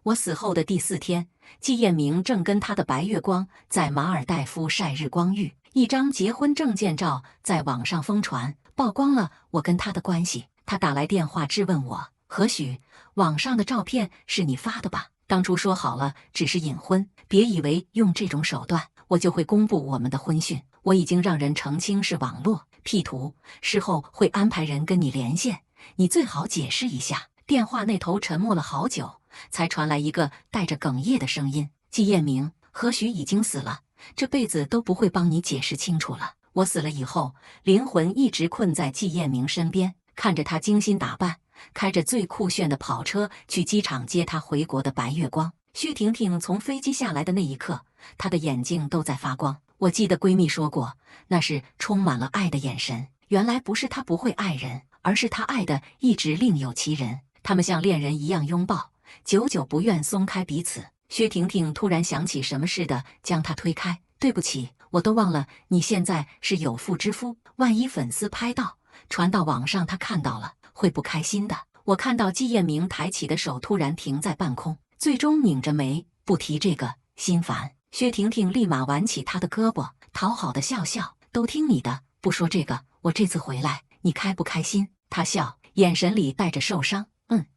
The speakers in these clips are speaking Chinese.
我死后的第4天，季彦明正跟他的白月光在马尔代夫晒日光浴，一张结婚证件照在网上疯传，曝光了我跟他的关系。他打来电话质问我：何许，网上的照片是你发的吧？当初说好了只是隐婚，别以为用这种手段我就会公布我们的婚讯。我已经让人澄清是网络 P 图，事后会安排人跟你连线，你最好解释一下。电话那头沉默了好久，才传来一个带着哽咽的声音：季彦明，何许已经死了，这辈子都不会帮你解释清楚了。我死了以后，灵魂一直困在季彦明身边，看着他精心打扮，开着最酷炫的跑车去机场接他回国的白月光。薛婷婷从飞机下来的那一刻，她的眼睛都在发光。我记得闺蜜说过，那是充满了爱的眼神。原来不是她不会爱人，而是她爱的一直另有其人。他们像恋人一样拥抱，久久不愿松开彼此。薛婷婷突然想起什么似的，将他推开：对不起，我都忘了你现在是有妇之夫，万一粉丝拍到传到网上，他看到了会不开心的。我看到季彦明抬起的手突然停在半空，最终拧着眉，不提这个，心烦。薛婷婷立马挽起他的胳膊，讨好的笑笑：都听你的，不说这个，我这次回来你开不开心？他笑，眼神里带着受伤。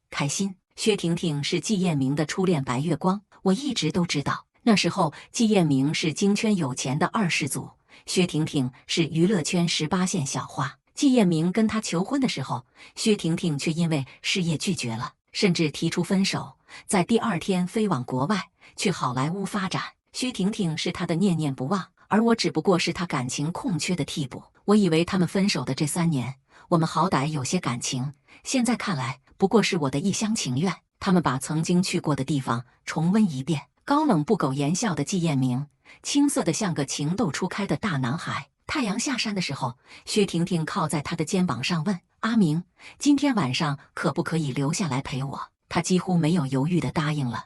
开心。薛婷婷是季彦明的初恋白月光，我一直都知道。那时候季彦明是京圈有钱的二世祖，薛婷婷是娱乐圈18线小花。季彦明跟她求婚的时候，薛婷婷却因为事业拒绝了，甚至提出分手，在第2天飞往国外去好莱坞发展。薛婷婷是他的念念不忘，而我只不过是他感情空缺的替补。我以为他们分手的这3年，我们好歹有些感情，现在看来不过是我的一厢情愿。他们把曾经去过的地方重温一遍。高冷不苟言笑的季彦明，青涩的像个情窦初开的大男孩。太阳下山的时候，薛婷婷靠在他的肩膀上问：阿明，今天晚上可不可以留下来陪我？他几乎没有犹豫地答应了。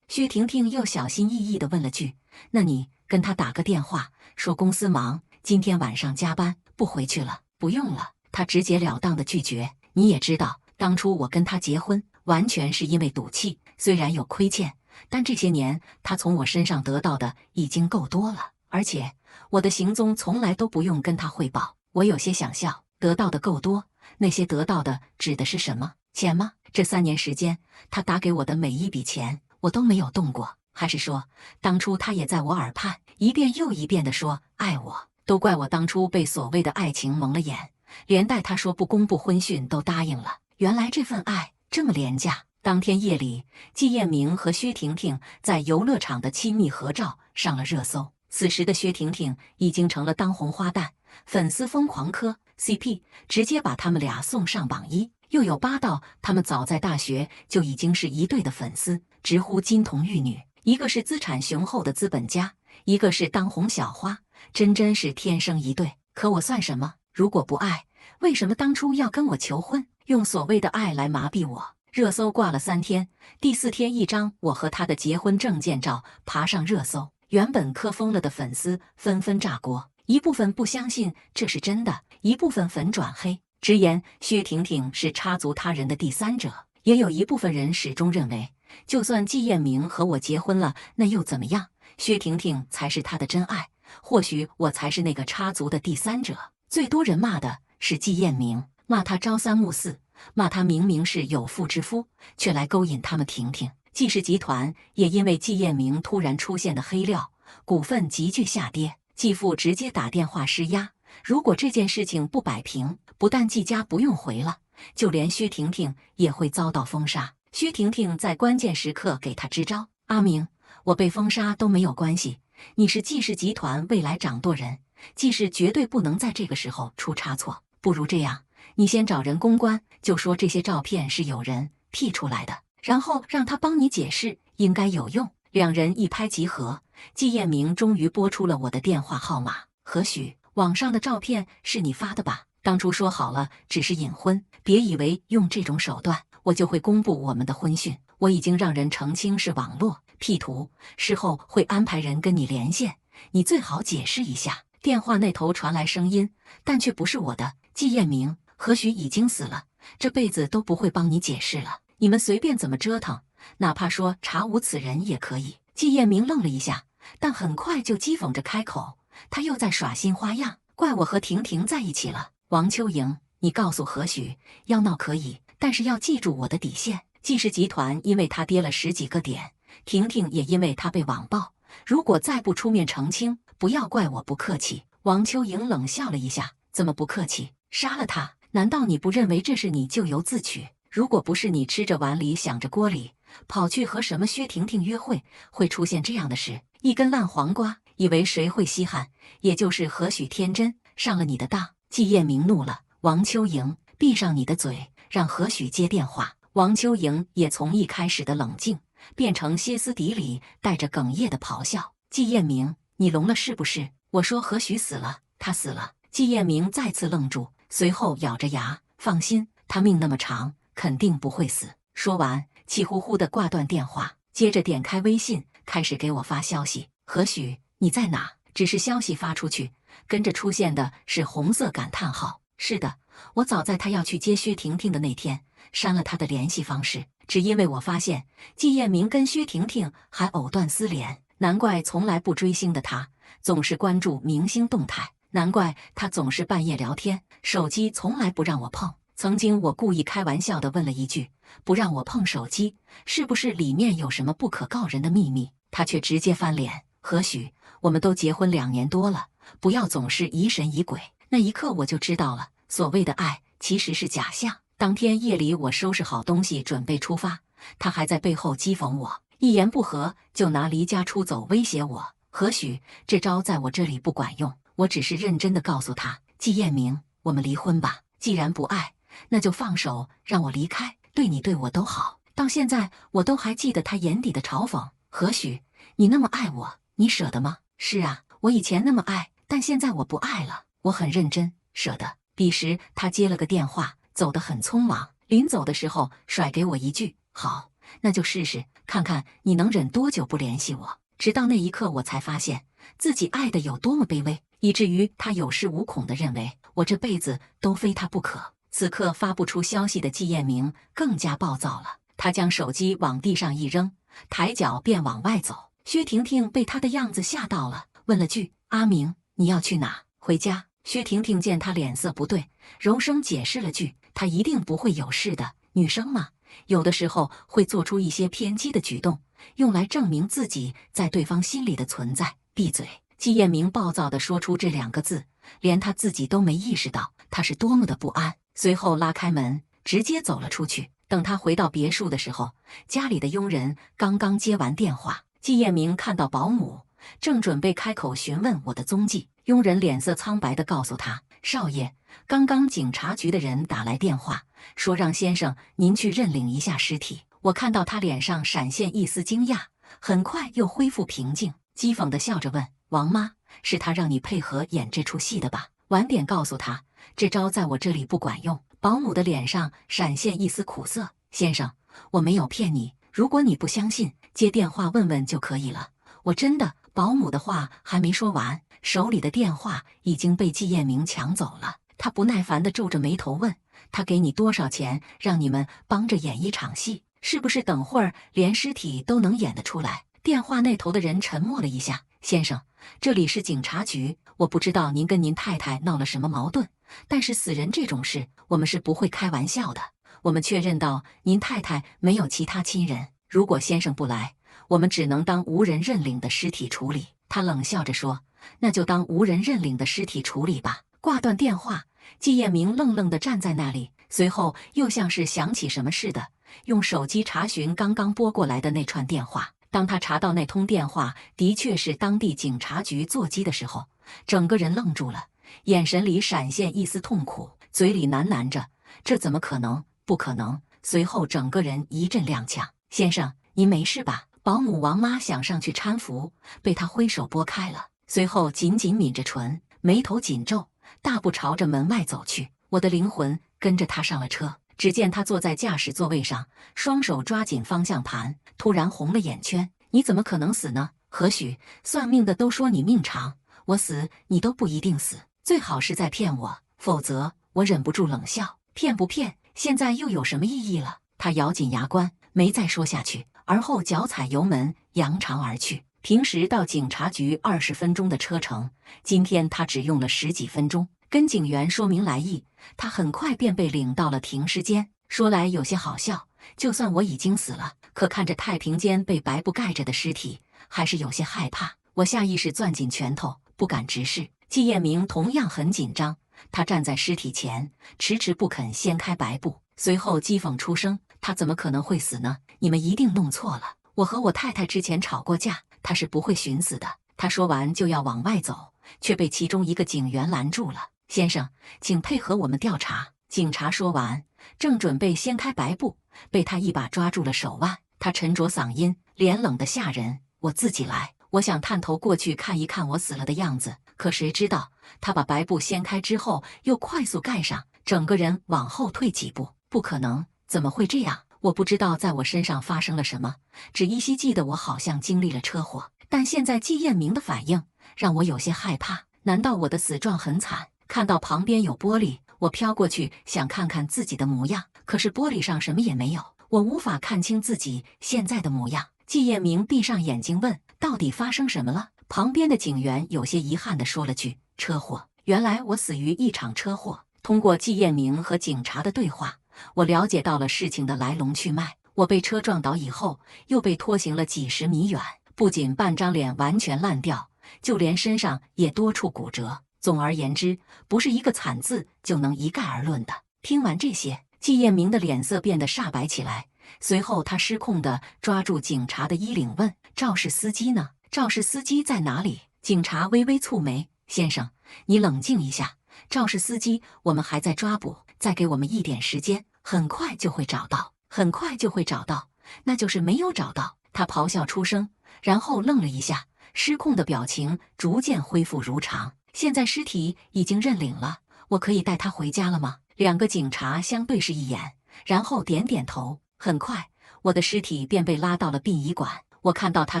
薛婷婷又小心翼翼地问了句：那你跟他打个电话，说公司忙，今天晚上加班，不回去了。不用了，他直截了当地拒绝。你也知道，当初我跟他结婚完全是因为赌气，虽然有亏欠，但这些年他从我身上得到的已经够多了，而且我的行踪从来都不用跟他汇报。我有些想笑，得到的够多，那些得到的指的是什么？钱吗？这3年时间，他打给我的每一笔钱我都没有动过。还是说，当初他也在我耳畔一遍又一遍地说爱我？都怪我当初被所谓的爱情蒙了眼，连带他说不公布婚讯都答应了。原来这份爱这么廉价。当天夜里，季彦明和薛婷婷在游乐场的亲密合照上了热搜。此时的薛婷婷已经成了当红花旦，粉丝疯狂磕 CP， 直接把他们俩送上榜1。又有8道他们早在大学就已经是一对的粉丝，直呼金童玉女。一个是资产雄厚的资本家，一个是当红小花，真是天生一对。可我算什么？如果不爱，为什么当初要跟我求婚？用所谓的爱来麻痹我。热搜挂了3天，第4天一张我和他的结婚证件照爬上热搜，原本磕疯了的粉丝纷纷炸锅，一部分不相信这是真的，一部分粉转黑，直言薛婷婷是插足他人的第三者。也有一部分人始终认为，就算季彦明和我结婚了，那又怎么样？薛婷婷才是他的真爱，或许我才是那个插足的第三者。最多人骂的是季彦明，骂他朝三暮四，骂他明明是有妇之夫，却来勾引他们婷婷。季氏集团也因为季彦明突然出现的黑料，股份急剧下跌，继父直接打电话施压，如果这件事情不摆平，不但季家不用回了，就连薛婷婷也会遭到封杀。薛婷婷在关键时刻给他支招：阿明，我被封杀都没有关系，你是季氏集团未来掌舵人，季氏绝对不能在这个时候出差错。不如这样，你先找人公关，就说这些照片是有人 P 出来的，然后让他帮你解释，应该有用。两人一拍即合，季彦明终于拨出了我的电话号码：何许，网上的照片是你发的吧？当初说好了只是隐婚，别以为用这种手段我就会公布我们的婚讯。我已经让人澄清是网络 P 图，事后会安排人跟你连线，你最好解释一下。电话那头传来声音，但却不是我的：季彦明，何许已经死了，这辈子都不会帮你解释了。你们随便怎么折腾，哪怕说查无此人也可以。季彦明愣了一下，但很快就讥讽着开口：“他又在耍新花样，怪我和婷婷在一起了。王秋莹，你告诉何许，要闹可以，但是要记住我的底线。季氏集团因为他跌了10几个点，婷婷也因为他被网暴，如果再不出面澄清，不要怪我不客气。”王秋莹冷笑了一下：“怎么不客气？杀了他？难道你不认为这是你咎由自取？如果不是你吃着碗里想着锅里，跑去和什么薛婷婷约会，会出现这样的事？一根烂黄瓜，以为谁会稀罕？也就是何许天真，上了你的当。”季彦明怒了：“王秋莹，闭上你的嘴，让何许接电话。”王秋莹也从一开始的冷静变成歇斯底里，带着哽咽的咆哮：“季彦明，你聋了是不是？我说何许死了，他死了。”季彦明再次愣住，随后咬着牙：“放心，他命那么长，肯定不会死。”说完，气呼呼地挂断电话，接着点开微信，开始给我发消息：“何许，你在哪？”只是消息发出去，跟着出现的是红色感叹号。是的，我早在他要去接薛婷婷的那天，删了他的联系方式，只因为我发现季彦明跟薛婷婷还藕断丝连。难怪从来不追星的他，总是关注明星动态。难怪他总是半夜聊天，手机从来不让我碰。曾经我故意开玩笑地问了一句：“不让我碰手机，是不是里面有什么不可告人的秘密？”他却直接翻脸：“何许，我们都结婚2年多了，不要总是疑神疑鬼。”那一刻我就知道了，所谓的爱其实是假象。当天夜里，我收拾好东西准备出发，他还在背后讥讽我，一言不合就拿离家出走威胁我。何许，这招在我这里不管用。我只是认真地告诉他：“季彦明，我们离婚吧。既然不爱，那就放手，让我离开，对你对我都好。”到现在我都还记得他眼底的嘲讽：“何许，你那么爱我，你舍得吗？”是啊，我以前那么爱，但现在我不爱了。我很认真，舍得。彼时他接了个电话，走得很匆忙，临走的时候甩给我一句：“好，那就试试，看看你能忍多久不联系我。”直到那一刻，我才发现自己爱的有多么卑微，以至于他有恃无恐地认为我这辈子都非他不可。此刻发不出消息的季彦明更加暴躁了，他将手机往地上一扔，抬脚便往外走。薛婷婷被他的样子吓到了，问了句：“阿明，你要去哪？”“回家。”薛婷婷见他脸色不对，柔声解释了句：“他一定不会有事的，女生嘛，有的时候会做出一些偏激的举动，用来证明自己在对方心里的存在。”闭嘴！季彦明暴躁地说出这2个字，连他自己都没意识到他是多么的不安。随后拉开门，直接走了出去。等他回到别墅的时候，家里的佣人刚刚接完电话。季彦明看到保姆，正准备开口询问我的踪迹，佣人脸色苍白地告诉他：“少爷，刚刚警察局的人打来电话，说让先生您去认领一下尸体。”我看到他脸上闪现一丝惊讶，很快又恢复平静，讥讽地笑着问：“王妈，是他让你配合演这出戏的吧？晚点告诉他，这招在我这里不管用。”保姆的脸上闪现一丝苦涩：“先生，我没有骗你，如果你不相信，接电话问问就可以了。我真的……”保姆的话还没说完，手里的电话已经被季彦明抢走了。他不耐烦地皱着眉头问：“他给你多少钱，让你们帮着演一场戏？是不是等会儿连尸体都能演得出来？”电话那头的人沉默了一下：“先生，这里是警察局，我不知道您跟您太太闹了什么矛盾，但是死人这种事，我们是不会开玩笑的。我们确认到您太太没有其他亲人，如果先生不来，我们只能当无人认领的尸体处理。”他冷笑着说：“那就当无人认领的尸体处理吧。”挂断电话，季彦明愣愣地站在那里，随后又像是想起什么似的，用手机查询刚刚拨过来的那串电话。当他查到那通电话的确是当地警察局座机的时候，整个人愣住了，眼神里闪现一丝痛苦，嘴里喃喃着：“这怎么可能？不可能！”随后整个人一阵踉跄：“先生，您没事吧？”保姆王妈想上去搀扶，被他挥手拨开了，随后紧紧抿着唇，眉头紧皱，大步朝着门外走去。我的灵魂跟着他上了车，只见他坐在驾驶座位上，双手抓紧方向盘，突然红了眼圈：“你怎么可能死呢？何许，算命的都说你命长，我死你都不一定死，最好是在骗我，否则……”我忍不住冷笑：“骗不骗，现在又有什么意义了？”他咬紧牙关，没再说下去。而后脚踩油门扬长而去。平时到警察局20分钟的车程，今天他只用了10几分钟。跟警员说明来意，他很快便被领到了停尸间。说来有些好笑，就算我已经死了，可看着太平间被白布盖着的尸体，还是有些害怕。我下意识攥紧拳头，不敢直视。季彦明同样很紧张，他站在尸体前，迟迟不肯掀开白布。随后讥讽出声：“他怎么可能会死呢？你们一定弄错了。我和我太太之前吵过架，他是不会寻死的。”他说完就要往外走，却被其中一个警员拦住了。“先生，请配合我们调查。”警察说完，正准备掀开白布，被他一把抓住了手腕。他沉着嗓音，脸冷得吓人：“我自己来。”我想探头过去看一看我死了的样子，可谁知道他把白布掀开之后又快速盖上，整个人往后退几步。不可能，怎么会这样？我不知道在我身上发生了什么，只依稀记得我好像经历了车祸。但现在季彦明的反应让我有些害怕。难道我的死状很惨？看到旁边有玻璃，我飘过去想看看自己的模样，可是玻璃上什么也没有，我无法看清自己现在的模样。季彦明闭上眼睛问：“到底发生什么了？”旁边的警员有些遗憾地说了句：“车祸。”原来我死于一场车祸。通过季彦明和警察的对话，我了解到了事情的来龙去脉。我被车撞倒以后，又被拖行了几十米远，不仅半张脸完全烂掉，就连身上也多处骨折。总而言之，不是一个惨字就能一概而论的。听完这些，季彦明的脸色变得煞白起来，随后他失控地抓住警察的衣领问：“肇事司机呢？肇事司机在哪里？”警察微微蹙眉：“先生，你冷静一下，肇事司机我们还在抓捕，再给我们一点时间，很快就会找到。”很快就会找到，那就是没有找到。他咆哮出声，然后愣了一下，失控的表情逐渐恢复如常。现在尸体已经认领了，我可以带他回家了吗？两个警察相对视一眼，然后点点头。很快，我的尸体便被拉到了殡仪馆。我看到他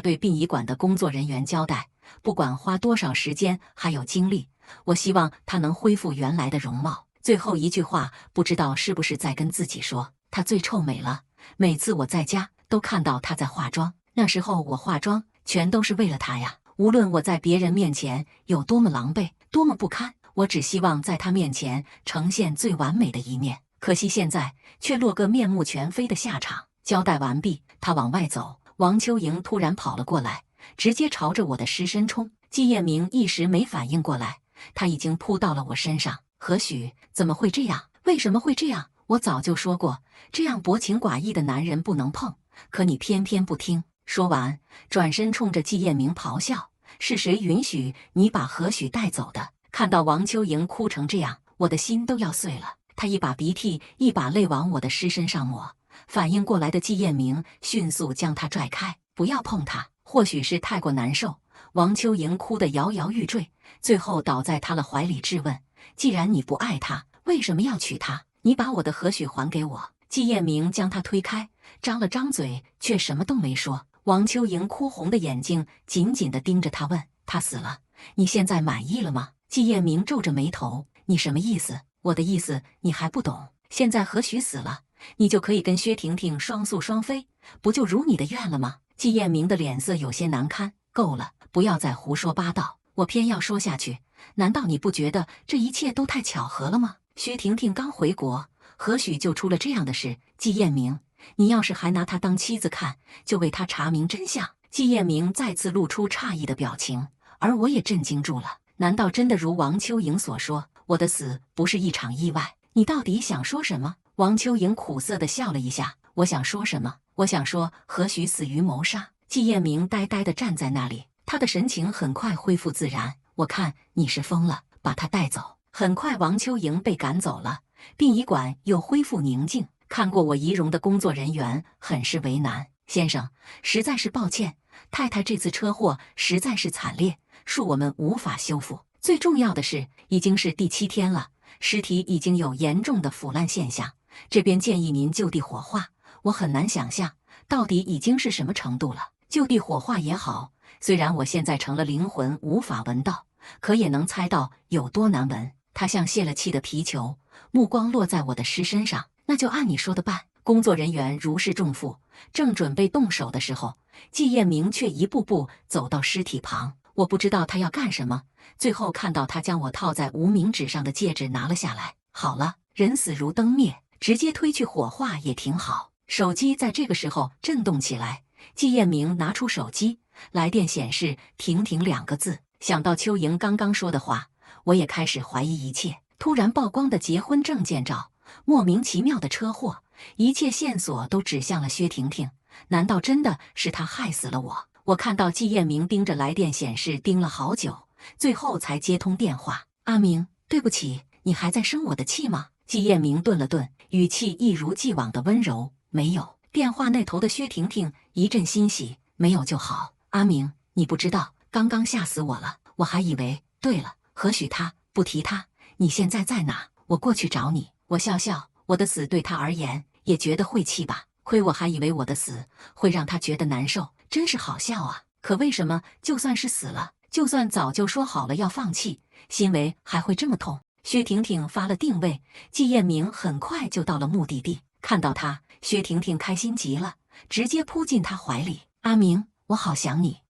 对殡仪馆的工作人员交代，不管花多少时间还有精力，我希望他能恢复原来的容貌。最后一句话，不知道是不是在跟自己说。她最臭美了，每次我在家都看到她在化妆。那时候我化妆全都是为了她呀。无论我在别人面前有多么狼狈，多么不堪，我只希望在她面前呈现最完美的一面。可惜现在却落个面目全非的下场。交代完毕，她往外走，王秋莹突然跑了过来，直接朝着我的尸身冲。季彦明一时没反应过来，他已经扑到了我身上。何许，怎么会这样？为什么会这样？我早就说过，这样薄情寡义的男人不能碰，可你偏偏不听。说完，转身冲着季彦明咆哮：“是谁允许你把何许带走的？”看到王秋莹哭成这样，我的心都要碎了。他一把鼻涕一把泪往我的尸身上抹。反应过来的季彦明迅速将他拽开：“不要碰他。”或许是太过难受，王秋莹哭得摇摇欲坠，最后倒在他的怀里质问：“既然你不爱他，为什么要娶她？你把我的何许还给我。”季彦明将他推开，张了张嘴，却什么都没说。王秋莹哭红的眼睛紧紧地盯着他，问：“他死了，你现在满意了吗？”季彦明皱着眉头：“你什么意思？”“我的意思你还不懂。现在何许死了，你就可以跟薛婷婷双宿双飞，不就如你的愿了吗？”季彦明的脸色有些难堪：“够了，不要再胡说八道。我偏要说下去，难道你不觉得这一切都太巧合了吗？薛婷婷刚回国，何许就出了这样的事？季彦明，你要是还拿她当妻子看，就为她查明真相。”季彦明再次露出诧异的表情，而我也震惊住了。难道真的如王秋莹所说，我的死不是一场意外？你到底想说什么？王秋莹苦涩地笑了一下：“我想说什么？我想说何许死于谋杀。”季彦明呆呆地站在那里，他的神情很快恢复自然。“我看你是疯了，把他带走。”很快，王秋莹被赶走了，殡仪馆又恢复宁静。看过我仪容的工作人员很是为难：“先生，实在是抱歉，太太这次车祸实在是惨烈，恕我们无法修复。最重要的是，已经是第7天了，尸体已经有严重的腐烂现象，这边建议您就地火化。我很难想象到底已经是什么程度了。就地火化也好，虽然我现在成了灵魂无法闻到，可也能猜到有多难闻。”他像泄了气的皮球，目光落在我的尸身上。“那就按你说的办，工作人员如释重负，正准备动手的时候，季彦明却一步步走到尸体旁。我不知道他要干什么，最后看到他将我套在无名指上的戒指拿了下来。好了，人死如灯灭，直接推去火化也挺好。手机在这个时候震动起来，季彦明拿出手机，来电显示“婷婷”2个字。想到秋莹刚刚说的话，我也开始怀疑一切。突然曝光的结婚证件照，莫名其妙的车祸，一切线索都指向了薛婷婷。难道真的是她害死了我？我看到季彦明盯着来电显示盯了好久，最后才接通电话。阿明，对不起，你还在生我的气吗？季彦明顿了顿，语气一如既往的温柔。没有。电话那头的薛婷婷一阵欣喜，没有就好。阿明，你不知道，刚刚吓死我了，我还以为……对了，何许他？不提他，你现在在哪？我过去找你。我笑笑，我的死对他而言也觉得晦气吧？亏我还以为我的死会让他觉得难受，真是好笑啊！可为什么就算是死了，就算早就说好了要放弃，心为还会这么痛？薛婷婷发了定位，季彦明很快就到了目的地。看到他，薛婷婷开心极了，直接扑进他怀里。阿明，我好想你。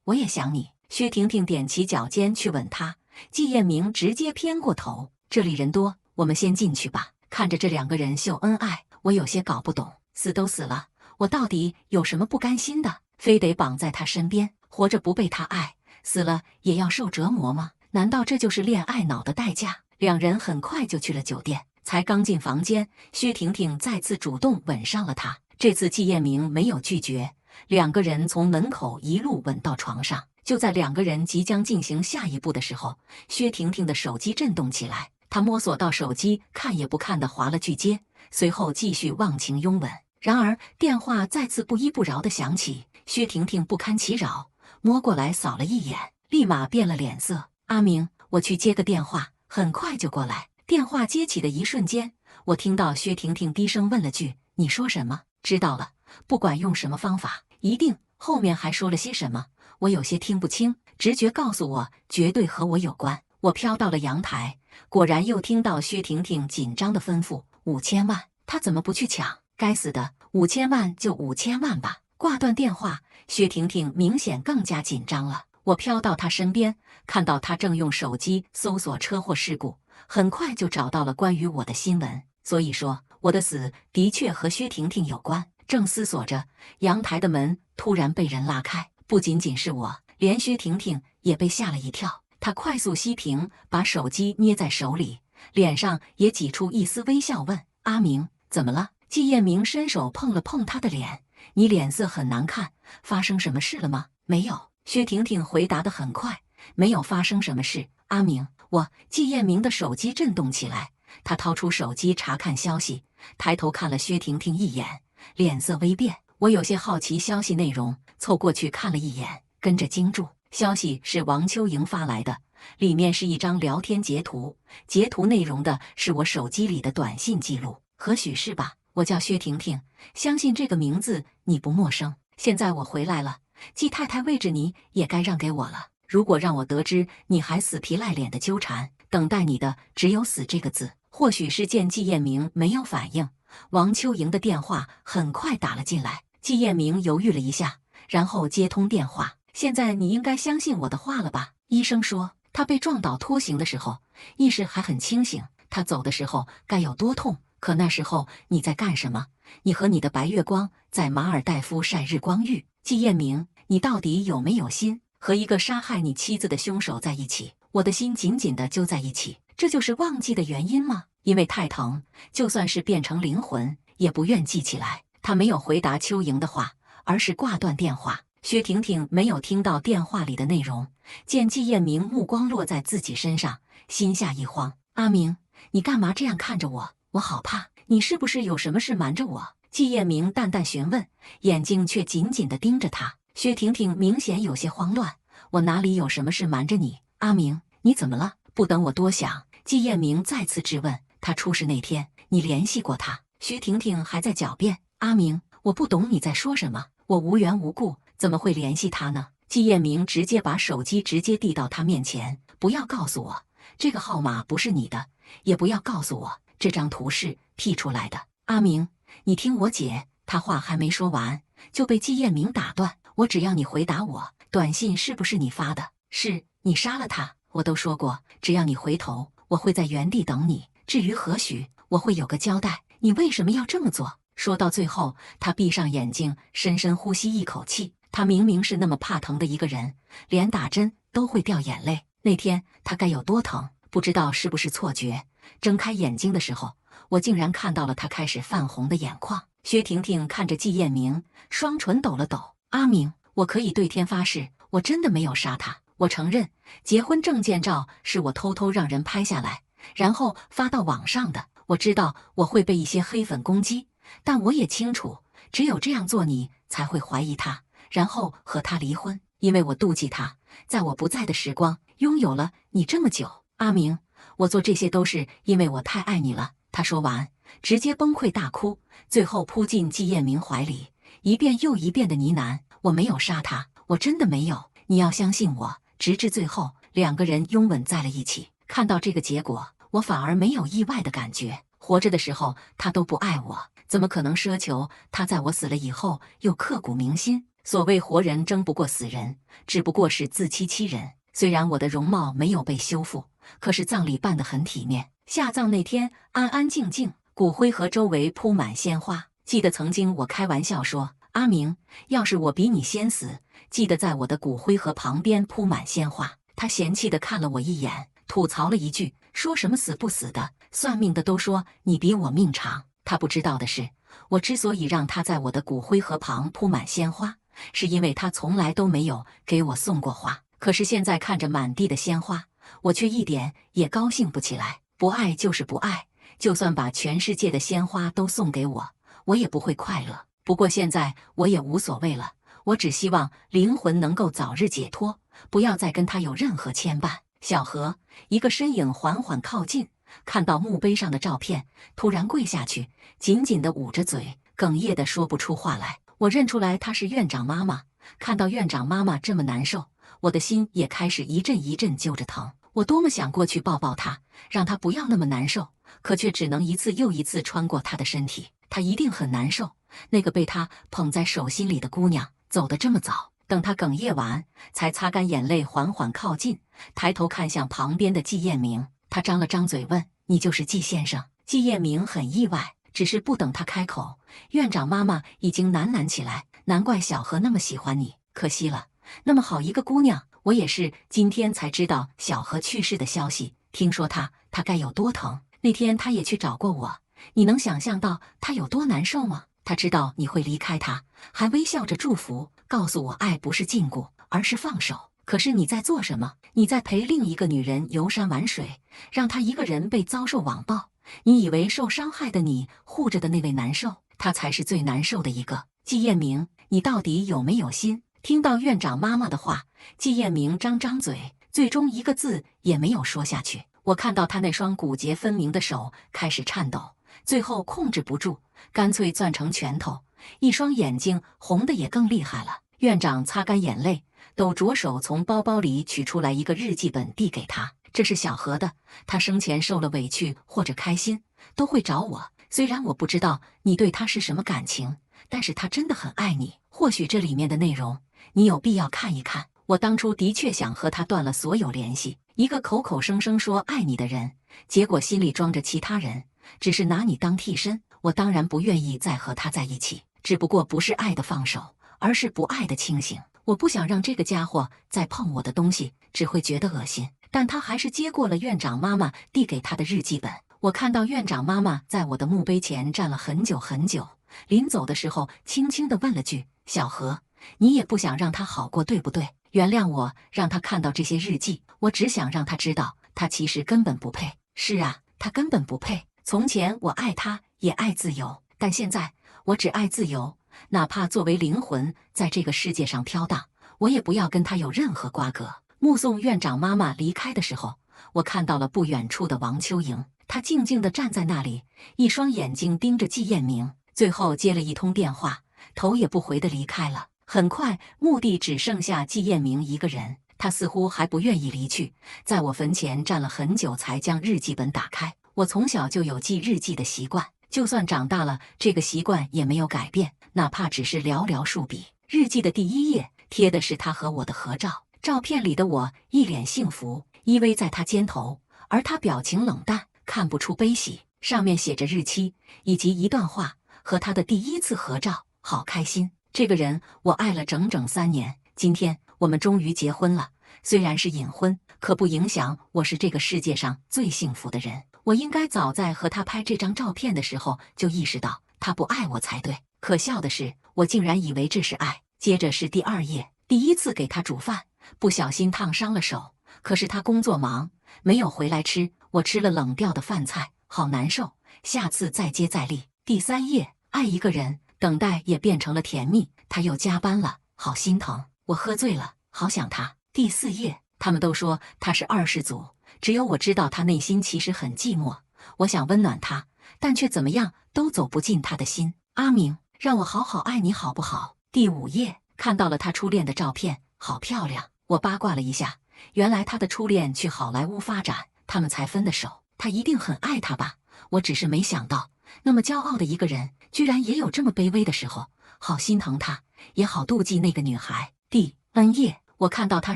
我也想你。薛婷婷踮起脚尖去吻他，季彦明直接偏过头。这里人多，我们先进去吧。看着这2个人秀恩爱，我有些搞不懂。死都死了，我到底有什么不甘心的？非得绑在他身边，活着不被他爱，死了也要受折磨吗？难道这就是恋爱脑的代价？2人很快就去了酒店。才刚进房间，薛婷婷再次主动吻上了他。这次季彦明没有拒绝，2个人从门口一路吻到床上。就在2个人即将进行下一步的时候，薛婷婷的手机震动起来，她摸索到手机，看也不看地划了句接，随后继续忘情拥吻。然而电话再次不依不饶地响起，薛婷婷不堪其扰，摸过来扫了一眼，立马变了脸色。阿明，我去接个电话，很快就过来。电话接起的一瞬间，我听到薛婷婷低声问了句：“你说什么？”知道了，不管用什么方法，一定。后面还说了些什么？我有些听不清，直觉告诉我，绝对和我有关。我飘到了阳台，果然又听到薛婷婷紧张的吩咐：“5000万，他怎么不去抢？该死的，5000万就5000万吧。”挂断电话，薛婷婷明显更加紧张了。我飘到她身边，看到她正用手机搜索车祸事故，很快就找到了关于我的新闻。所以说，我的死的确和薛婷婷有关。正思索着，阳台的门突然被人拉开，不仅仅是我，连薛婷婷也被吓了一跳。她快速熄屏，把手机捏在手里，脸上也挤出一丝微笑，问：“阿明，怎么了？”季彦明伸手碰了碰她的脸：“你脸色很难看，发生什么事了吗？”“没有。”薛婷婷回答得很快：“没有发生什么事。”“阿明，我……”季彦明的手机震动起来，他掏出手机查看消息，抬头看了薛婷婷一眼，脸色微变。我有些好奇消息内容，凑过去看了一眼，跟着惊住。消息是王秋莹发来的，里面是一张聊天截图，截图内容的是我手机里的短信记录。何许是吧？我叫薛婷婷，相信这个名字你不陌生。现在我回来了，季太太位置你也该让给我了。如果让我得知你还死皮赖脸的纠缠，等待你的只有死这个字。或许是见季彦明没有反应，王秋莹的电话很快打了进来。季彦明犹豫了一下，然后接通电话。现在你应该相信我的话了吧？医生说他被撞倒拖行的时候，意识还很清醒，他走的时候该有多痛。可那时候你在干什么？你和你的白月光在马尔代夫晒日光浴。季彦明，你到底有没有心和一个杀害你妻子的凶手在一起？我的心紧紧地揪在一起，这就是忘记的原因吗？因为太疼，就算是变成灵魂，也不愿记起来。他没有回答秋莹的话，而是挂断电话。薛婷婷没有听到电话里的内容，见季彦明目光落在自己身上，心下一慌。阿明，你干嘛这样看着我？我好怕，你是不是有什么事瞒着我？季彦明淡淡询问，眼睛却紧紧地盯着他。薛婷婷明显有些慌乱，我哪里有什么事瞒着你？阿明，你怎么了？不等我多想，季彦明再次质问，他出事那天，你联系过他？薛婷婷还在狡辩，阿明，我不懂你在说什么，我无缘无故怎么会联系他呢？季彦明直接把手机递到他面前，不要告诉我这个号码不是你的，也不要告诉我这张图是 P 出来的。阿明，你听我姐。”他话还没说完，就被季彦明打断。我只要你回答我，短信是不是你发的？是，你杀了他。我都说过，只要你回头，我会在原地等你。至于何许，我会有个交代。你为什么要这么做？说到最后，他闭上眼睛，深深呼吸一口气。他明明是那么怕疼的一个人，连打针都会掉眼泪。那天他该有多疼？不知道是不是错觉。睁开眼睛的时候，我竟然看到了他开始泛红的眼眶。薛婷婷看着季彦明，双唇抖了抖。阿明，我可以对天发誓，我真的没有杀他。我承认，结婚证件照是我偷偷让人拍下来，然后发到网上的。我知道我会被一些黑粉攻击，但我也清楚，只有这样做你才会怀疑他，然后和他离婚。因为我妒忌他，在我不在的时光拥有了你这么久。阿明，我做这些都是因为我太爱你了。他说完，直接崩溃大哭，最后扑进季彦明怀里，一遍又一遍的呢喃：“我没有杀他，我真的没有，你要相信我。”直至最后，两个人拥吻在了一起。看到这个结果，我反而没有意外的感觉。活着的时候他都不爱我，怎么可能奢求他在我死了以后又刻骨铭心？所谓活人争不过死人，只不过是自欺欺人。虽然我的容貌没有被修复，可是葬礼办得很体面。下葬那天安安静静，骨灰盒周围铺满鲜花。记得曾经我开玩笑说，阿明，要是我比你先死，记得在我的骨灰盒旁边铺满鲜花。他嫌弃地看了我一眼，吐槽了一句，说什么死不死的，算命的都说你比我命长。他不知道的是，我之所以让他在我的骨灰盒旁铺满鲜花，是因为他从来都没有给我送过花。可是现在看着满地的鲜花，我却一点也高兴不起来。不爱就是不爱，就算把全世界的鲜花都送给我，我也不会快乐。不过现在我也无所谓了，我只希望灵魂能够早日解脱，不要再跟他有任何牵绊。小河，一个身影缓缓靠近，看到墓碑上的照片，突然跪下去，紧紧地捂着嘴，哽咽地说不出话来。我认出来她是院长妈妈，看到院长妈妈这么难受，我的心也开始一阵一阵揪着疼。我多么想过去抱抱她，让她不要那么难受，可却只能一次又一次穿过她的身体。她一定很难受，那个被她捧在手心里的姑娘走得这么早。等她哽咽完，才擦干眼泪，缓缓靠近，抬头看向旁边的季彦明。他张了张嘴问：“你就是季先生？”季彦明很意外，只是不等他开口，院长妈妈已经喃喃起来：“难怪小何那么喜欢你，可惜了，那么好一个姑娘。我也是今天才知道小何去世的消息，听说他该有多疼。那天他也去找过我，你能想象到他有多难受吗？他知道你会离开他，还微笑着祝福，告诉我爱不是禁锢，而是放手。可是你在做什么？你在陪另一个女人游山玩水，让她一个人被遭受网暴。你以为受伤害的你护着的那位难受，他才是最难受的一个。季彦明，你到底有没有心？”听到院长妈妈的话，季彦明张张嘴，最终一个字也没有说下去。我看到他那双骨节分明的手开始颤抖，最后控制不住，干脆攥成拳头，一双眼睛红的也更厉害了。院长擦干眼泪，抖着手从包包里取出来一个日记本递给他，这是小何的，他生前受了委屈或者开心都会找我。虽然我不知道你对他是什么感情，但是他真的很爱你。或许这里面的内容你有必要看一看。我当初的确想和他断了所有联系，一个口口声声说爱你的人，结果心里装着其他人，只是拿你当替身。我当然不愿意再和他在一起，只不过不是爱的放手，而是不爱的清醒。我不想让这个家伙再碰我的东西，只会觉得恶心。但他还是接过了院长妈妈递给他的日记本。我看到院长妈妈在我的墓碑前站了很久很久，临走的时候轻轻地问了句：“小何，你也不想让他好过，对不对？原谅我让他看到这些日记，我只想让他知道，他其实根本不配。是啊，他根本不配。从前我爱他，也爱自由，但现在我只爱自由。哪怕作为灵魂在这个世界上飘荡，我也不要跟他有任何瓜葛。”目送院长妈妈离开的时候，我看到了不远处的王秋莹，她静静地站在那里，一双眼睛盯着季彦明，最后接了一通电话，头也不回地离开了。很快，墓地只剩下季彦明一个人，他似乎还不愿意离去，在我坟前站了很久，才将日记本打开。我从小就有记日记的习惯，就算长大了，这个习惯也没有改变，哪怕只是寥寥数笔。日记的第1页贴的是他和我的合照，照片里的我一脸幸福，依偎在他肩头，而他表情冷淡，看不出悲喜。上面写着日期以及一段话，和他的第1次合照，好开心。这个人我爱了整整3年，今天我们终于结婚了。虽然是隐婚，可不影响我是这个世界上最幸福的人。我应该早在和他拍这张照片的时候就意识到他不爱我才对。可笑的是，我竟然以为这是爱。接着是第2页，第1次给他煮饭，不小心烫伤了手，可是他工作忙，没有回来吃，我吃了冷掉的饭菜，好难受，下次再接再厉。第3页，爱一个人，等待也变成了甜蜜，他又加班了，好心疼。我喝醉了，好想他。第4页，他们都说他是2世祖，只有我知道他内心其实很寂寞。我想温暖他，但却怎么样都走不进他的心。阿明，让我好好爱你好不好？第5页，看到了他初恋的照片，好漂亮。我八卦了一下，原来他的初恋去好莱坞发展，他们才分的手。他一定很爱他吧？我只是没想到，那么骄傲的一个人，居然也有这么卑微的时候。好心疼他，也好妒忌那个女孩。第 N 页，我看到他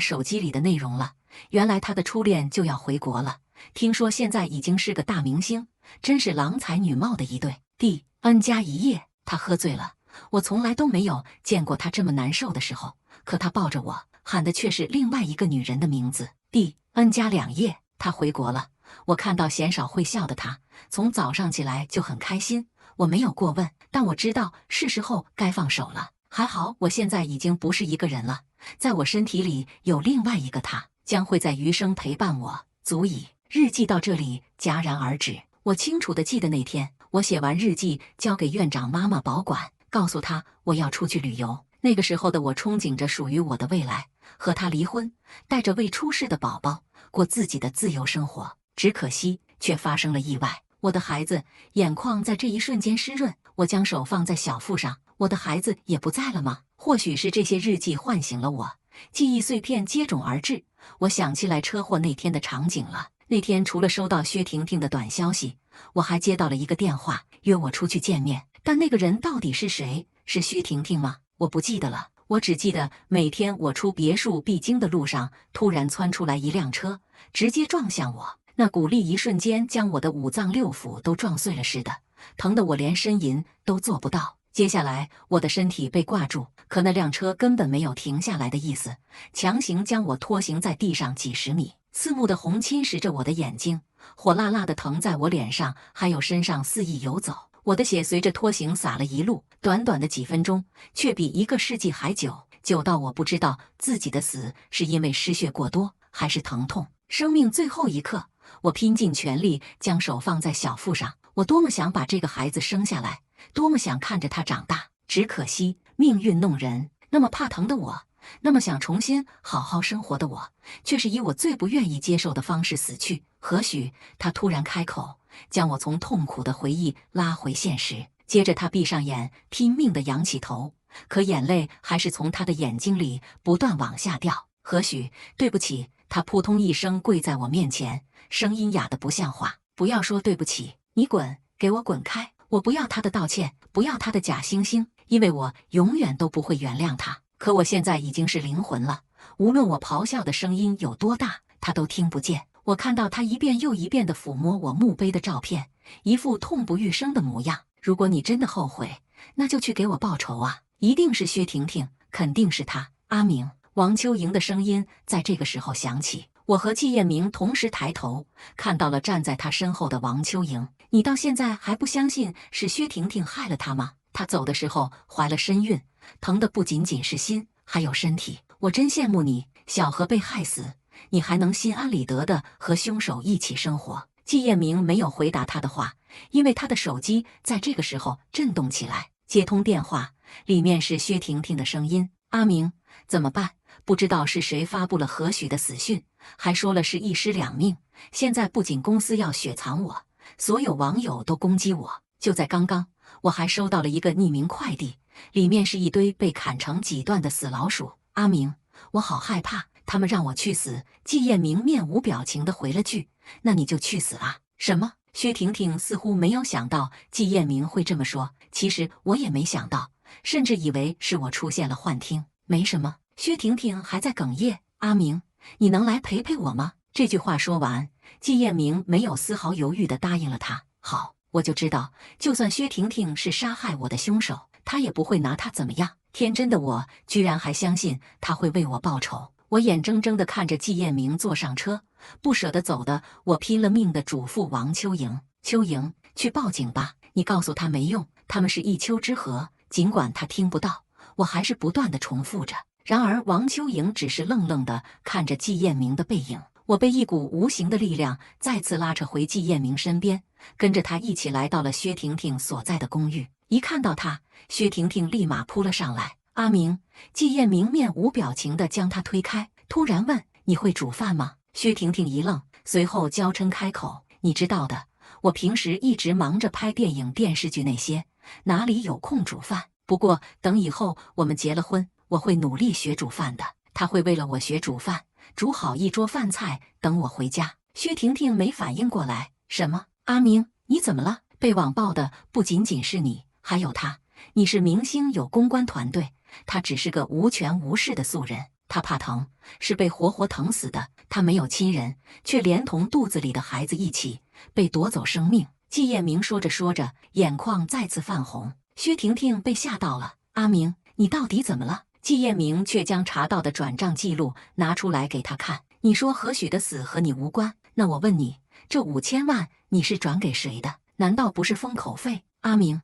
手机里的内容了，原来他的初恋就要回国了，听说现在已经是个大明星，真是郎才女貌的一对。第 N+1 页，他喝醉了，我从来都没有见过他这么难受的时候，可他抱着我，喊的却是另外一个女人的名字。第 N+2 页，他回国了，我看到鲜少会笑的他，从早上起来就很开心。我没有过问，但我知道是时候该放手了。还好我现在已经不是一个人了，在我身体里有另外一个他，将会在余生陪伴我，足矣。日记到这里戛然而止。我清楚地记得那天，我写完日记交给院长妈妈保管，告诉她我要出去旅游。那个时候的我憧憬着属于我的未来，和他离婚，带着未出世的宝宝，过自己的自由生活。只可惜却发生了意外。我的孩子眼眶在这一瞬间湿润，我将手放在小腹上，我的孩子也不在了吗？或许是这些日记唤醒了我，记忆碎片接踵而至，我想起来车祸那天的场景了。那天除了收到薛婷婷的短消息，我还接到了一个电话，约我出去见面。但那个人到底是谁？是薛婷婷吗？我不记得了，我只记得每天我出别墅必经的路上，突然窜出来一辆车，直接撞向我。那股力一瞬间将我的5脏6腑都撞碎了似的，疼得我连呻吟都做不到。接下来我的身体被挂住，可那辆车根本没有停下来的意思，强行将我拖行在地上几十米。刺目的红侵蚀着我的眼睛，火辣辣的疼在我脸上还有身上肆意游走。我的血随着拖行洒了一路，短短的几分钟，却比1个世纪还久，久到我不知道自己的死是因为失血过多，还是疼痛。生命最后一刻，我拼尽全力将手放在小腹上，我多么想把这个孩子生下来，多么想看着他长大。只可惜命运弄人，那么怕疼的我，那么想重新好好生活的我，却是以我最不愿意接受的方式死去。何许他突然开口，将我从痛苦的回忆拉回现实。接着他闭上眼，拼命地仰起头，可眼泪还是从他的眼睛里不断往下掉。何许，对不起。他扑通一声跪在我面前，声音哑得不像话。不要说对不起，你滚，给我滚开！我不要他的道歉，不要他的假惺惺，因为我永远都不会原谅他。可我现在已经是灵魂了，无论我咆哮的声音有多大，他都听不见。我看到他一遍又一遍地抚摸我墓碑的照片，一副痛不欲生的模样。如果你真的后悔，那就去给我报仇啊！一定是薛婷婷，肯定是他。阿明。王秋莹的声音在这个时候响起，我和季彦明同时抬头，看到了站在他身后的王秋莹。你到现在还不相信是薛婷婷害了他吗？她走的时候怀了身孕，疼的不仅仅是心，还有身体。我真羡慕你，小何被害死，你还能心安理得的和凶手一起生活。季彦明没有回答他的话，因为他的手机在这个时候震动起来，接通电话，里面是薛婷婷的声音：阿明，怎么办？不知道是谁发布了何许的死讯，还说了是1尸2命。现在不仅公司要雪藏我，所有网友都攻击我。就在刚刚，我还收到了一个匿名快递，里面是一堆被砍成几段的死老鼠。阿明，我好害怕，他们让我去死。季彦明面无表情地回了句：那你就去死啊。什么？薛婷婷似乎没有想到季彦明会这么说，其实我也没想到，甚至以为是我出现了幻听。没什么，薛婷婷还在哽咽。阿明，你能来陪陪我吗？这句话说完，季彦明没有丝毫犹豫地答应了他。好，我就知道，就算薛婷婷是杀害我的凶手，他也不会拿她怎么样。天真的我居然还相信他会为我报仇。我眼睁睁地看着季彦明坐上车，不舍得走的我拼了命地嘱咐王秋莹：秋莹，去报警吧，你告诉他没用，他们是一丘之貉。尽管他听不到，我还是不断地重复着。然而王秋莹只是愣愣地看着季彦明的背影。我被一股无形的力量再次拉扯回季彦明身边，跟着他一起来到了薛婷婷所在的公寓。一看到他，薛婷婷立马扑了上来。阿明，季彦明面无表情地将他推开，突然问：你会煮饭吗？薛婷婷一愣，随后娇嗔开口：你知道的，我平时一直忙着拍电影电视剧那些，哪里有空煮饭？不过等以后我们结了婚，我会努力学煮饭的。他会为了我学煮饭，煮好一桌饭菜等我回家。薛婷婷没反应过来，什么？阿明，你怎么了？被网暴的不仅仅是你，还有他。你是明星，有公关团队，他只是个无权无势的素人。他怕疼，是被活活疼死的。他没有亲人，却连同肚子里的孩子一起被夺走生命。季彦明说着说着，眼眶再次泛红。薛婷婷被吓到了。阿明，你到底怎么了？季彦明却将查到的转账记录拿出来给他看。你说何许的死和你无关，那我问你，这5000万你是转给谁的？难道不是封口费？阿明，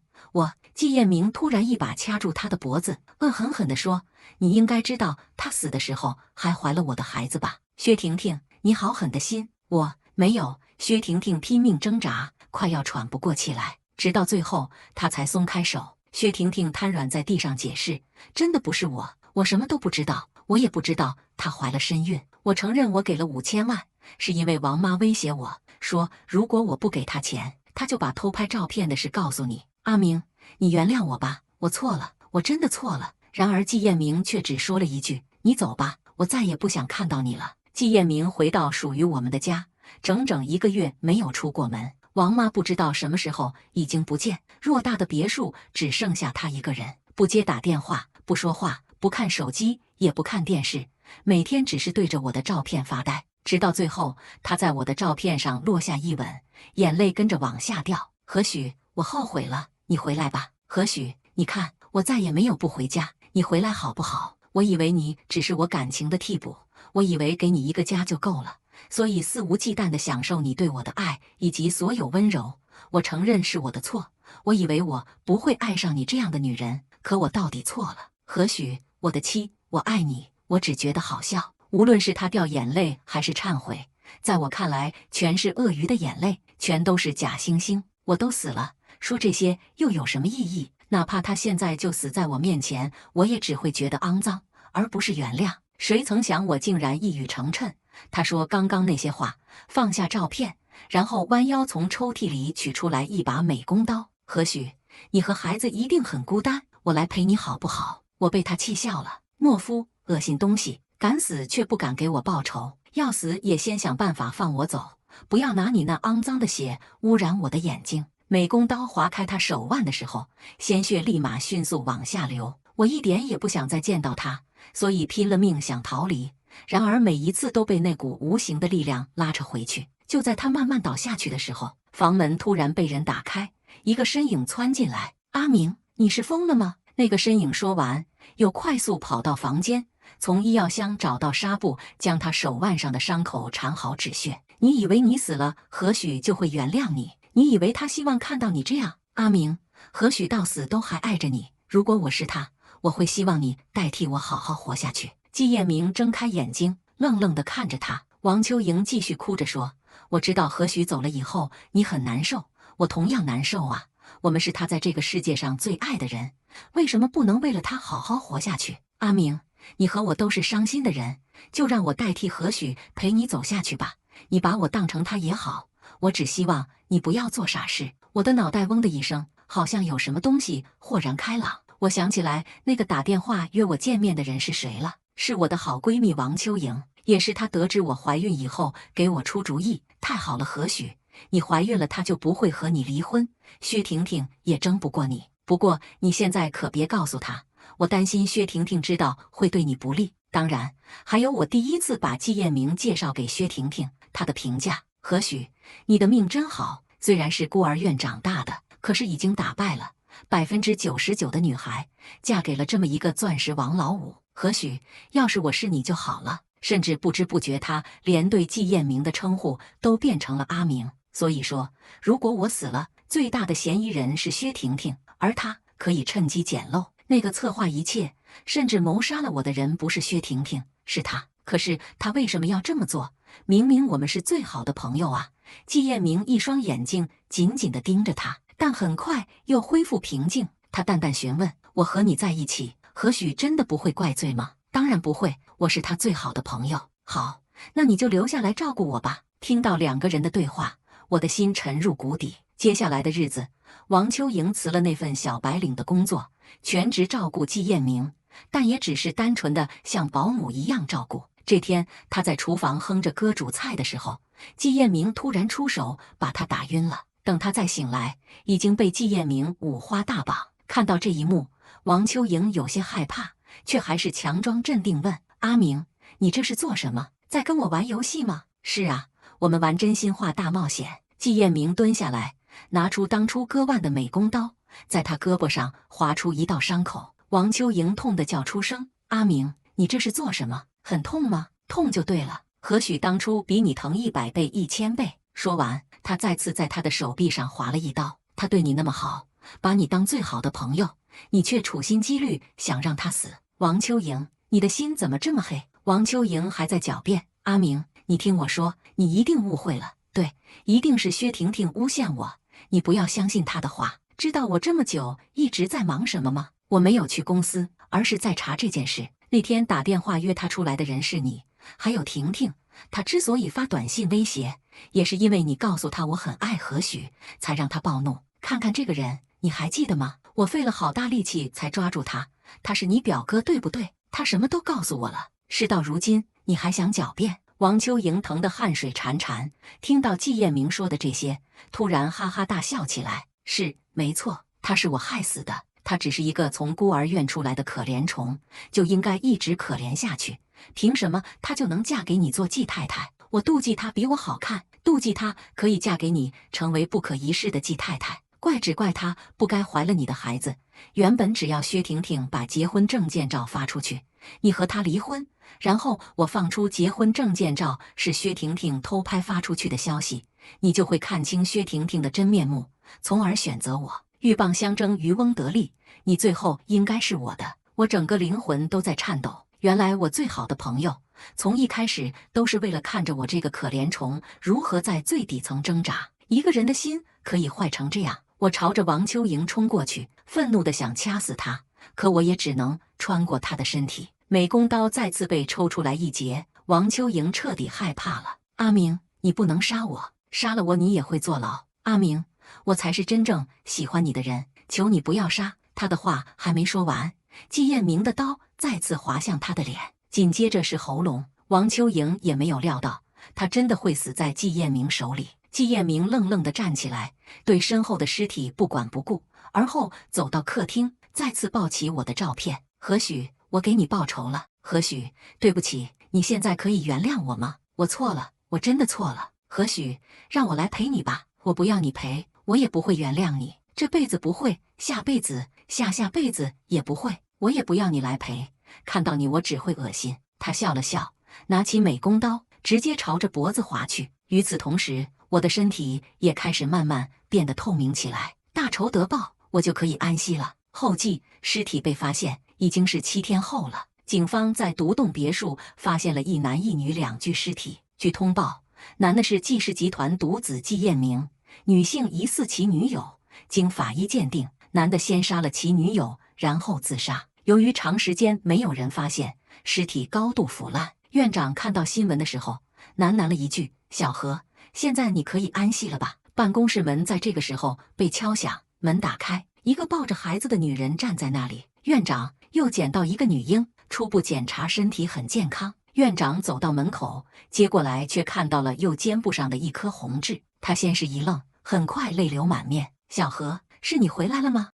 季彦明突然一把掐住他的脖子，恶狠狠地说：你应该知道他死的时候还怀了我的孩子吧？薛婷婷，你好狠的心。我没有。薛婷婷拼命挣扎，快要喘不过气来，直到最后她才松开手。薛婷婷瘫软在地上解释：真的不是我什么都不知道，我也不知道她怀了身孕。我承认我给了5000万，是因为王妈威胁我说，如果我不给她钱，她就把偷拍照片的事告诉你。阿明，你原谅我吧，我错了，我真的错了。然而季彦明却只说了一句：你走吧，我再也不想看到你了。季彦明回到属于我们的家，整整1个月没有出过门。王妈不知道什么时候已经不见，偌大的别墅只剩下她一个人，不接打电话，不说话，不看手机，也不看电视，每天只是对着我的照片发呆。直到最后，她在我的照片上落下一吻，眼泪跟着往下掉。何许，我后悔了，你回来吧。何许，你看，我再也没有不回家，你回来好不好？我以为你只是我感情的替补，我以为给你一个家就够了，所以肆无忌惮地享受你对我的爱以及所有温柔。我承认是我的错，我以为我不会爱上你这样的女人，可我到底错了。何许，我的妻，我爱你，我只觉得好笑。无论是他掉眼泪还是忏悔，在我看来全是鳄鱼的眼泪，全都是假惺惺。我都死了，说这些又有什么意义？哪怕他现在就死在我面前，我也只会觉得肮脏，而不是原谅。谁曾想我竟然一语成谶。他说刚刚那些话，放下照片，然后弯腰从抽屉里取出来一把美工刀。何许，你和孩子一定很孤单，我来陪你好不好？我被他气笑了。懦夫，恶心东西，敢死却不敢给我报仇，要死也先想办法放我走，不要拿你那肮脏的血污染我的眼睛。美工刀划开他手腕的时候，鲜血立马迅速往下流。我一点也不想再见到他，所以拼了命想逃离。然而每一次都被那股无形的力量拉扯回去。就在他慢慢倒下去的时候，房门突然被人打开，一个身影窜进来。阿明，你是疯了吗？那个身影说完，又快速跑到房间，从医药箱找到纱布，将他手腕上的伤口缠好止血。你以为你死了，何许就会原谅你？你以为他希望看到你这样？阿明，何许到死都还爱着你。如果我是他，我会希望你代替我好好活下去。季彦明睁开眼睛，愣愣地看着他。王秋莹继续哭着说：我知道何许走了以后你很难受，我同样难受啊。我们是他在这个世界上最爱的人，为什么不能为了他好好活下去？阿明，你和我都是伤心的人，就让我代替何许陪你走下去吧。你把我当成他也好，我只希望你不要做傻事。我的脑袋嗡的一声，好像有什么东西豁然开朗。我想起来那个打电话约我见面的人是谁了，是我的好闺蜜王秋莹，也是她得知我怀孕以后给我出主意。太好了，何许，你怀孕了，他就不会和你离婚，薛婷婷也争不过你。不过你现在可别告诉他，我担心薛婷婷知道会对你不利。当然，还有我第一次把季彦明介绍给薛婷婷，他的评价：何许，你的命真好，虽然是孤儿院长大的，可是已经打败了99%的女孩，嫁给了这么一个钻石王老五。何许，要是我是你就好了。甚至不知不觉，他连对季彦明的称呼都变成了阿明。所以说，如果我死了，最大的嫌疑人是薛婷婷，而他可以趁机捡漏。那个策划一切，甚至谋杀了我的人不是薛婷婷，是他。可是他为什么要这么做？明明我们是最好的朋友啊！季彦明一双眼睛紧紧地盯着他，但很快又恢复平静。他淡淡询问：“我和你在一起，何许真的不会怪罪吗？”“当然不会，我是他最好的朋友。”“好，那你就留下来照顾我吧。”听到两个人的对话，我的心沉入谷底。接下来的日子，王秋莹辞了那份小白领的工作，全职照顾季彦明，但也只是单纯的像保姆一样照顾。这天，他在厨房哼着歌煮菜的时候，季彦明突然出手把他打晕了。等他再醒来，已经被季彦明五花大绑。看到这一幕，王秋莹有些害怕，却还是强装镇定问：“阿明，你这是做什么？在跟我玩游戏吗？”“是啊，我们玩真心话大冒险。”季彦明蹲下来，拿出当初割腕的美工刀，在他胳膊上划出一道伤口。王秋莹痛得叫出声：“阿明，你这是做什么？很痛吗？”“痛就对了，何许当初比你疼100倍、1000倍。”说完，他再次在他的手臂上划了一刀。“他对你那么好，把你当最好的朋友，你却处心积虑想让他死。王秋莹，你的心怎么这么黑？”王秋莹还在狡辩：“阿明，你听我说，你一定误会了。对，一定是薛婷婷诬陷我，你不要相信她的话。知道我这么久一直在忙什么吗？我没有去公司，而是在查这件事。那天打电话约她出来的人是你，还有婷婷。她之所以发短信威胁，也是因为你告诉她我很爱何许，才让她暴怒。看看这个人，你还记得吗？我费了好大力气才抓住他，他是你表哥对不对？他什么都告诉我了。事到如今，你还想狡辩？”王秋莹疼得汗水潺潺，听到季彦明说的这些，突然哈哈大笑起来。“是，没错，他是我害死的。他只是一个从孤儿院出来的可怜虫，就应该一直可怜下去。凭什么他就能嫁给你做季太太？我妒忌他比我好看，妒忌他可以嫁给你，成为不可一世的季太太。只怪他不该怀了你的孩子。原本只要薛婷婷把结婚证件照发出去，你和他离婚，然后我放出结婚证件照是薛婷婷偷拍发出去的消息，你就会看清薛婷婷的真面目，从而选择我。鹬蚌相争，渔翁得利，你最后应该是我的。”我整个灵魂都在颤抖。原来我最好的朋友，从一开始都是为了看着我这个可怜虫如何在最底层挣扎。一个人的心可以坏成这样。我朝着王秋莹冲过去，愤怒地想掐死她，可我也只能穿过她的身体。美工刀再次被抽出来一截，王秋莹彻底害怕了。“阿明，你不能杀我，杀了我你也会坐牢。阿明，我才是真正喜欢你的人，求你不要杀。”他的话还没说完，季彦明的刀再次划向他的脸，紧接着是喉咙。王秋莹也没有料到，他真的会死在季彦明手里。季彦明愣愣地站起来，对身后的尸体不管不顾，而后走到客厅，再次抱起我的照片。“何许，我给你报仇了。何许，对不起，你现在可以原谅我吗？我错了，我真的错了。何许，让我来陪你吧。”“我不要你陪，我也不会原谅你，这辈子不会，下辈子、下下辈子也不会。我也不要你来陪，看到你我只会恶心。”他笑了笑，拿起美工刀，直接朝着脖子划去。与此同时，我的身体也开始慢慢变得透明起来。大仇得报，我就可以安息了。后记：尸体被发现已经是7天后了。警方在独栋别墅发现了一男一女2具尸体。据通报，男的是季氏集团独子季彦明，女性疑似其女友。经法医鉴定，男的先杀了其女友，然后自杀。由于长时间没有人发现，尸体高度腐烂。院长看到新闻的时候，喃喃了一句：“小何，现在你可以安息了吧？”办公室门在这个时候被敲响，门打开，一个抱着孩子的女人站在那里。院长，又捡到一个女婴，初步检查身体很健康。院长走到门口，接过来却看到了右肩部上的一颗红痣。他先是一愣，很快泪流满面。小何，是你回来了吗？